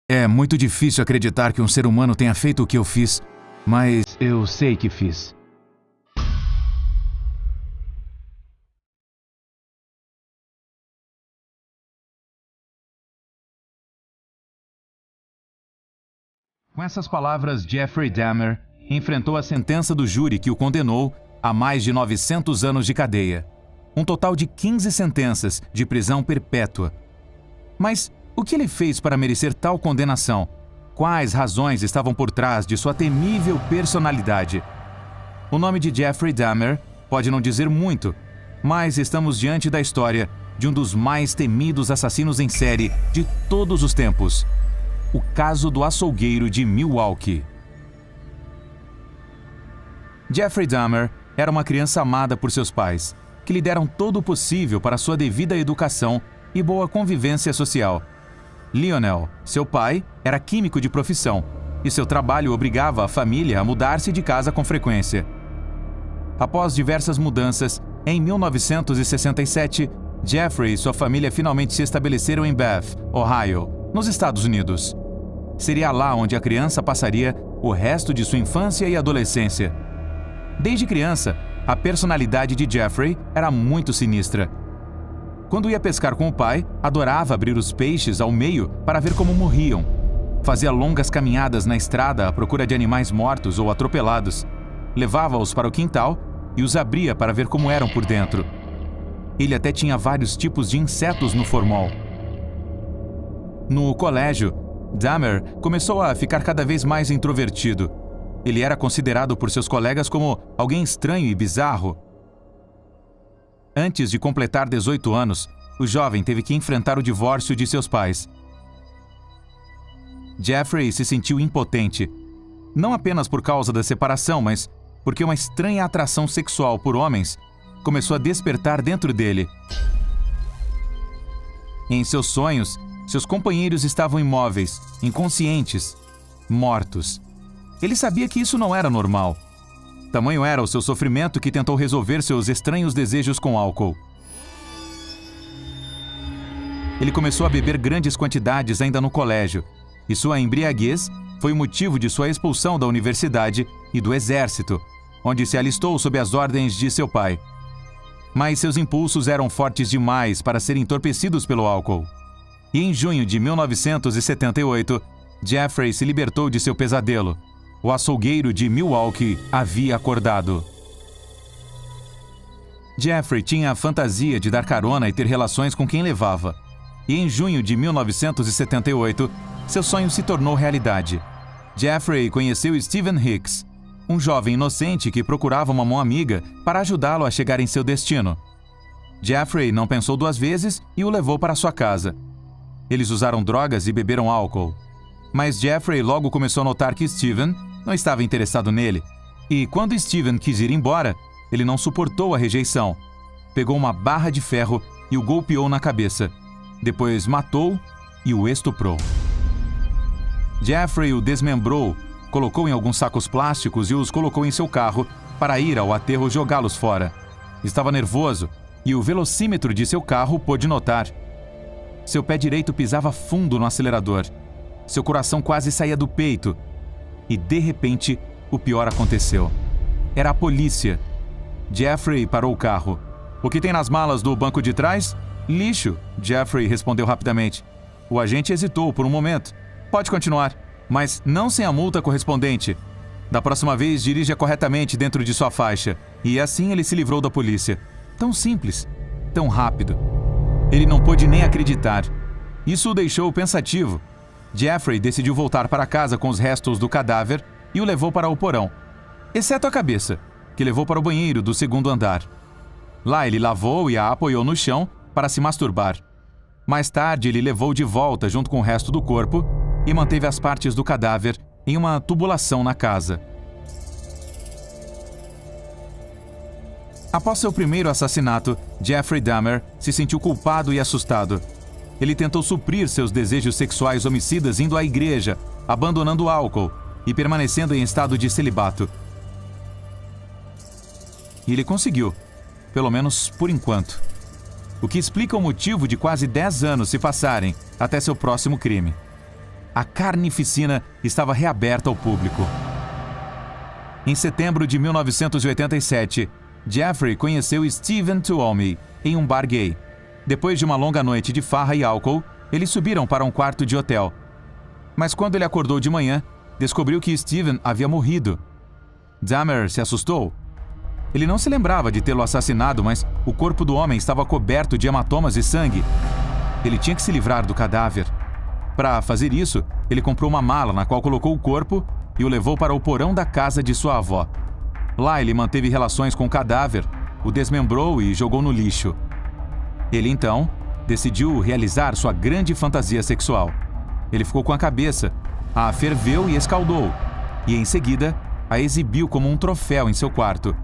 É muito difícil acreditar que um ser humano tenha feito o que eu fiz, mas eu sei que fiz. Com essas palavras, Jeffrey Dahmer enfrentou a sentença do júri que o condenou a mais de 900 anos de cadeia. Um total de 15 sentenças de prisão perpétua. Mas o que ele fez para merecer tal condenação? Quais razões estavam por trás de sua temível personalidade? O nome de Jeffrey Dahmer pode não dizer muito, mas estamos diante da história de um dos mais temidos assassinos em série de todos os tempos. O caso do açougueiro de Milwaukee. Jeffrey Dahmer era uma criança amada por seus pais, que lhe deram todo o possível para sua devida educação e boa convivência social. Lionel, seu pai, era químico de profissão, e seu trabalho obrigava a família a mudar-se de casa com frequência. Após diversas mudanças, em 1967, Jeffrey e sua família finalmente se estabeleceram em Bath, Ohio, nos Estados Unidos. Seria lá onde a criança passaria o resto de sua infância e adolescência. Desde criança, a personalidade de Jeffrey era muito sinistra. Quando ia pescar com o pai, adorava abrir os peixes ao meio para ver como morriam. Fazia longas caminhadas na estrada à procura de animais mortos ou atropelados. Levava-os para o quintal e os abria para ver como eram por dentro. Ele até tinha vários tipos de insetos no formol. No colégio, Dahmer começou a ficar cada vez mais introvertido. Ele era considerado por seus colegas como alguém estranho e bizarro. Antes de completar 18 anos, o jovem teve que enfrentar o divórcio de seus pais. Jeffrey se sentiu impotente, não apenas por causa da separação, mas porque uma estranha atração sexual por homens começou a despertar dentro dele. Em seus sonhos, seus companheiros estavam imóveis, inconscientes, mortos. Ele sabia que isso não era normal. Tamanho era o seu sofrimento que tentou resolver seus estranhos desejos com álcool. Ele começou a beber grandes quantidades ainda no colégio, e sua embriaguez foi o motivo de sua expulsão da universidade e do exército, onde se alistou sob as ordens de seu pai. Mas seus impulsos eram fortes demais para serem entorpecidos pelo álcool. E em junho de 1978, Jeffrey se libertou de seu pesadelo. O açougueiro de Milwaukee havia acordado. Jeffrey tinha a fantasia de dar carona e ter relações com quem levava. E em junho de 1978, seu sonho se tornou realidade. Jeffrey conheceu Stephen Hicks, um jovem inocente que procurava uma mão amiga para ajudá-lo a chegar em seu destino. Jeffrey não pensou duas vezes e o levou para sua casa. Eles usaram drogas e beberam álcool. Mas Jeffrey logo começou a notar que Stephen não estava interessado nele. E quando Stephen quis ir embora, ele não suportou a rejeição. Pegou uma barra de ferro e o golpeou na cabeça. Depois matou e o estuprou. Jeffrey o desmembrou, colocou em alguns sacos plásticos e os colocou em seu carro para ir ao aterro jogá-los fora. Estava nervoso e o velocímetro de seu carro pôde notar. Seu pé direito pisava fundo no acelerador. Seu coração quase saía do peito. E, de repente, o pior aconteceu. Era a polícia. Jeffrey parou o carro. "O que tem nas malas do banco de trás?" "Lixo", Jeffrey respondeu rapidamente. O agente hesitou por um momento. "Pode continuar, mas não sem a multa correspondente. Da próxima vez, dirija corretamente dentro de sua faixa." E assim ele se livrou da polícia. Tão simples, tão rápido. Ele não pôde nem acreditar. Isso o deixou pensativo. Jeffrey decidiu voltar para casa com os restos do cadáver e o levou para o porão, exceto a cabeça, que levou para o banheiro do segundo andar. Lá ele lavou e a apoiou no chão para se masturbar. Mais tarde ele levou de volta junto com o resto do corpo e manteve as partes do cadáver em uma tubulação na casa. Após seu primeiro assassinato, Jeffrey Dahmer se sentiu culpado e assustado. Ele tentou suprir seus desejos sexuais homicidas indo à igreja, abandonando o álcool e permanecendo em estado de celibato. E ele conseguiu, pelo menos por enquanto. O que explica o motivo de quase 10 anos se passarem até seu próximo crime. a carnificina estava reaberta ao público. Em setembro de 1987, Jeffrey conheceu Stephen Tuomi em um bar gay. Depois de uma longa noite de farra e álcool, eles subiram para um quarto de hotel. Mas quando ele acordou de manhã, descobriu que Stephen havia morrido. Dahmer se assustou. Ele não se lembrava de tê-lo assassinado, mas o corpo do homem estava coberto de hematomas e sangue. Ele tinha que se livrar do cadáver. Para fazer isso, ele comprou uma mala na qual colocou o corpo e o levou para o porão da casa de sua avó. Lá ele manteve relações com o cadáver, o desmembrou e jogou no lixo. Ele então decidiu realizar sua grande fantasia sexual. Ele ficou com a cabeça, a ferveu e escaldou, e em seguida a exibiu como um troféu em seu quarto.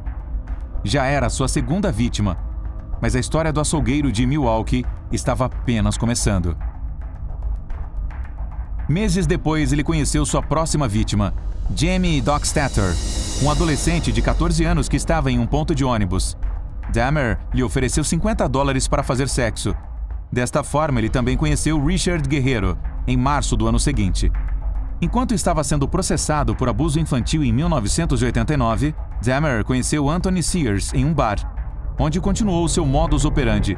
Já era sua segunda vítima, mas a história do açougueiro de Milwaukee estava apenas começando. Meses depois, ele conheceu sua próxima vítima, Jamie Dockstader, um adolescente de 14 anos que estava em um ponto de ônibus. Dahmer lhe ofereceu $50 para fazer sexo. Desta forma, ele também conheceu Richard Guerrero, em março do ano seguinte. Enquanto estava sendo processado por abuso infantil em 1989, Dahmer conheceu Anthony Sears em um bar, onde continuou seu modus operandi.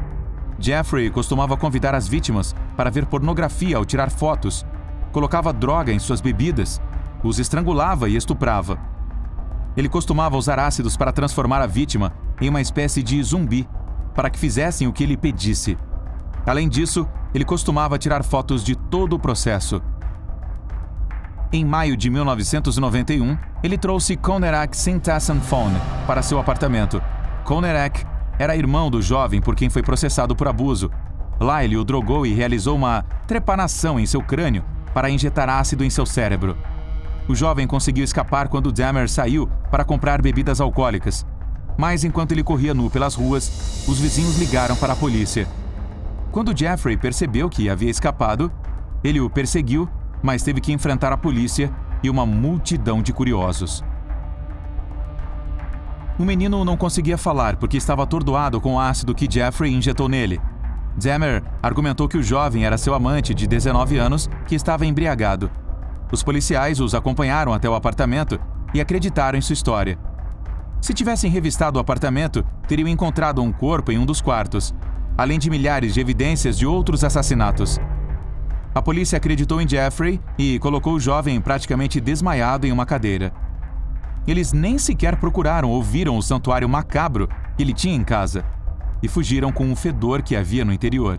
Jeffrey costumava convidar as vítimas para ver pornografia ao tirar fotos, colocava droga em suas bebidas, os estrangulava e estuprava. Ele costumava usar ácidos para transformar a vítima em uma espécie de zumbi, para que fizessem o que ele pedisse. Além disso, ele costumava tirar fotos de todo o processo. Em maio de 1991, ele trouxe Conerak Sintassan Phone para seu apartamento. Conerak era irmão do jovem por quem foi processado por abuso. Lá ele o drogou e realizou uma trepanação em seu crânio para injetar ácido em seu cérebro. O jovem conseguiu escapar quando Dahmer saiu para comprar bebidas alcoólicas. Mas enquanto ele corria nu pelas ruas, os vizinhos ligaram para a polícia. Quando Jeffrey percebeu que havia escapado, ele o perseguiu, mas teve que enfrentar a polícia e uma multidão de curiosos. O menino não conseguia falar porque estava atordoado com o ácido que Jeffrey injetou nele. Dahmer argumentou que o jovem era seu amante de 19 anos que estava embriagado. Os policiais os acompanharam até o apartamento e acreditaram em sua história. Se tivessem revistado o apartamento, teriam encontrado um corpo em um dos quartos, além de milhares de evidências de outros assassinatos. A polícia acreditou em Jeffrey e colocou o jovem praticamente desmaiado em uma cadeira. Eles nem sequer procuraram ou viram o santuário macabro que ele tinha em casa e fugiram com o fedor que havia no interior.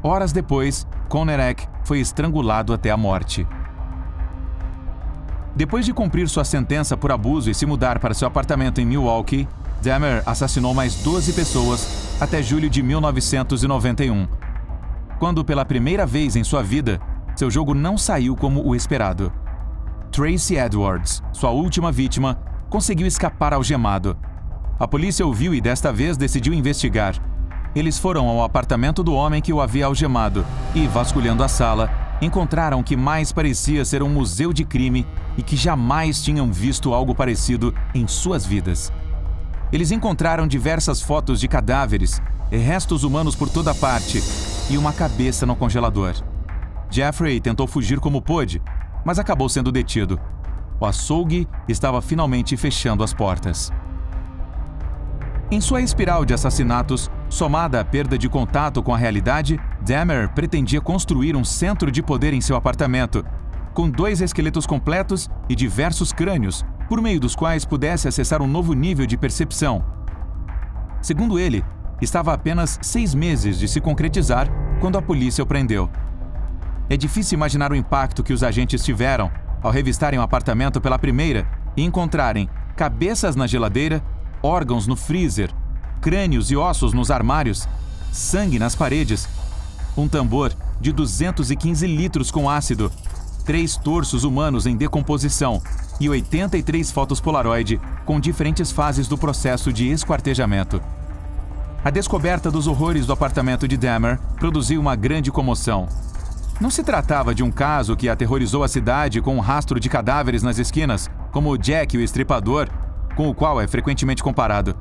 Horas depois, Conerak foi estrangulado até a morte. Depois de cumprir sua sentença por abuso e se mudar para seu apartamento em Milwaukee, Dahmer assassinou mais 12 pessoas até julho de 1991. Quando, pela primeira vez em sua vida, seu jogo não saiu como o esperado. Tracy Edwards, sua última vítima, conseguiu escapar algemado. A polícia o viu e desta vez decidiu investigar. Eles foram ao apartamento do homem que o havia algemado e, vasculhando a sala, encontraram o que mais parecia ser um museu de crime e que jamais tinham visto algo parecido em suas vidas. Eles encontraram diversas fotos de cadáveres, restos humanos por toda parte e uma cabeça no congelador. Jeffrey tentou fugir como pôde, mas acabou sendo detido. O açougue estava finalmente fechando as portas. Em sua espiral de assassinatos, somada à perda de contato com a realidade, Dahmer pretendia construir um centro de poder em seu apartamento, com 2 esqueletos completos e diversos crânios, por meio dos quais pudesse acessar um novo nível de percepção. Segundo ele, estava a apenas 6 meses de se concretizar quando a polícia o prendeu. É difícil imaginar o impacto que os agentes tiveram ao revistarem o apartamento pela primeira e encontrarem cabeças na geladeira, órgãos no freezer, crânios e ossos nos armários, sangue nas paredes, um tambor de 215 litros com ácido, 3 torsos humanos em decomposição e 83 fotos Polaroid com diferentes fases do processo de esquartejamento. A descoberta dos horrores do apartamento de Dahmer produziu uma grande comoção. Não se tratava de um caso que aterrorizou a cidade com um rastro de cadáveres nas esquinas, como Jack o Estripador, com o qual é frequentemente comparado.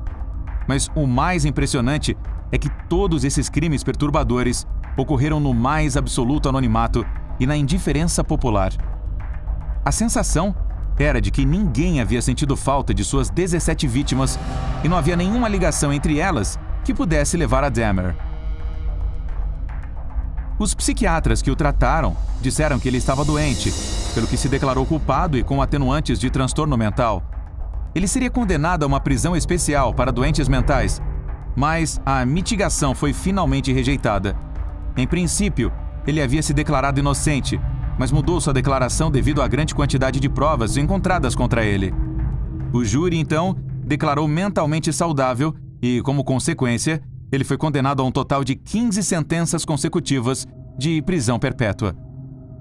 Mas o mais impressionante é que todos esses crimes perturbadores ocorreram no mais absoluto anonimato e na indiferença popular. A sensação era de que ninguém havia sentido falta de suas 17 vítimas e não havia nenhuma ligação entre elas que pudesse levar a Dahmer. Os psiquiatras que o trataram disseram que ele estava doente, pelo que se declarou culpado e com atenuantes de transtorno mental. Ele seria condenado a uma prisão especial para doentes mentais, mas a mitigação foi finalmente rejeitada. Em princípio, ele havia se declarado inocente, mas mudou sua declaração devido à grande quantidade de provas encontradas contra ele. O júri, então, declarou mentalmente saudável e, como consequência, ele foi condenado a um total de 15 sentenças consecutivas de prisão perpétua.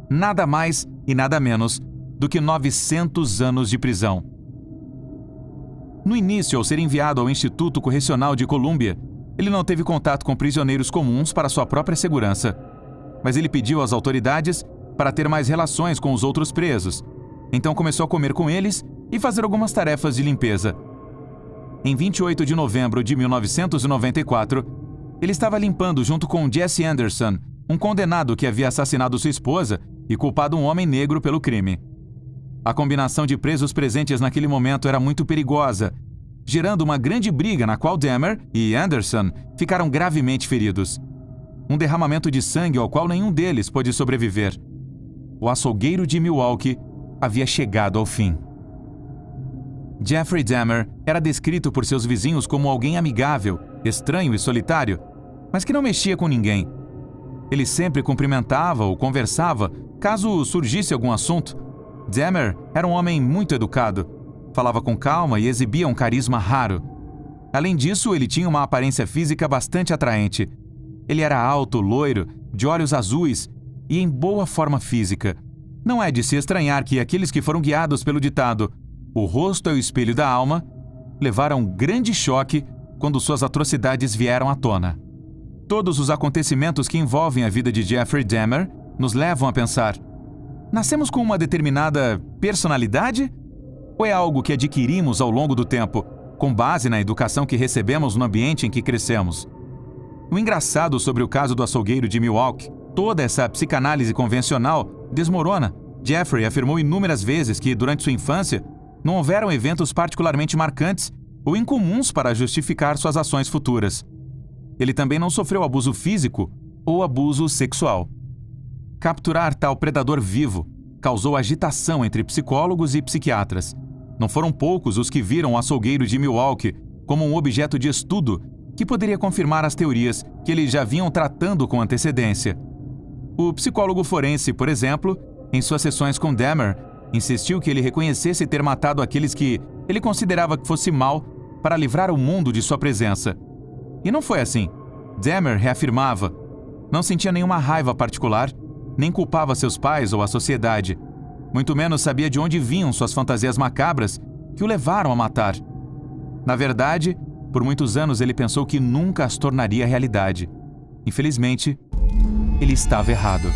Nada mais e nada menos do que 900 anos de prisão. No início, ao ser enviado ao Instituto Correcional de Colômbia, ele não teve contato com prisioneiros comuns para sua própria segurança. Mas ele pediu às autoridades para ter mais relações com os outros presos. Então começou a comer com eles e fazer algumas tarefas de limpeza. Em 28 de novembro de 1994, ele estava limpando junto com Jesse Anderson, um condenado que havia assassinado sua esposa e culpado um homem negro pelo crime. A combinação de presos presentes naquele momento era muito perigosa, gerando uma grande briga na qual Dahmer e Anderson ficaram gravemente feridos. Um derramamento de sangue ao qual nenhum deles pôde sobreviver. O açougueiro de Milwaukee havia chegado ao fim. Jeffrey Dahmer era descrito por seus vizinhos como alguém amigável, estranho e solitário, mas que não mexia com ninguém. Ele sempre cumprimentava ou conversava caso surgisse algum assunto. Dahmer era um homem muito educado, falava com calma e exibia um carisma raro. Além disso, ele tinha uma aparência física bastante atraente. Ele era alto, loiro, de olhos azuis e em boa forma física. Não é de se estranhar que aqueles que foram guiados pelo ditado "o rosto é o espelho da alma" levaram um grande choque quando suas atrocidades vieram à tona. Todos os acontecimentos que envolvem a vida de Jeffrey Dahmer nos levam a pensar: nascemos com uma determinada personalidade? Ou é algo que adquirimos ao longo do tempo, com base na educação que recebemos no ambiente em que crescemos? O engraçado sobre o caso do açougueiro de Milwaukee, toda essa psicanálise convencional desmorona. Jeffrey afirmou inúmeras vezes que, durante sua infância, não houveram eventos particularmente marcantes ou incomuns para justificar suas ações futuras. Ele também não sofreu abuso físico ou abuso sexual. Capturar tal predador vivo causou agitação entre psicólogos e psiquiatras. Não foram poucos os que viram o açougueiro de Milwaukee como um objeto de estudo que poderia confirmar as teorias que eles já vinham tratando com antecedência. O psicólogo forense, por exemplo, em suas sessões com Dahmer, insistiu que ele reconhecesse ter matado aqueles que ele considerava que fosse mal para livrar o mundo de sua presença. E não foi assim. Dahmer reafirmava: não sentia nenhuma raiva particular, nem culpava seus pais ou a sociedade. Muito menos sabia de onde vinham suas fantasias macabras que o levaram a matar. Na verdade, por muitos anos ele pensou que nunca as tornaria realidade. Infelizmente, ele estava errado.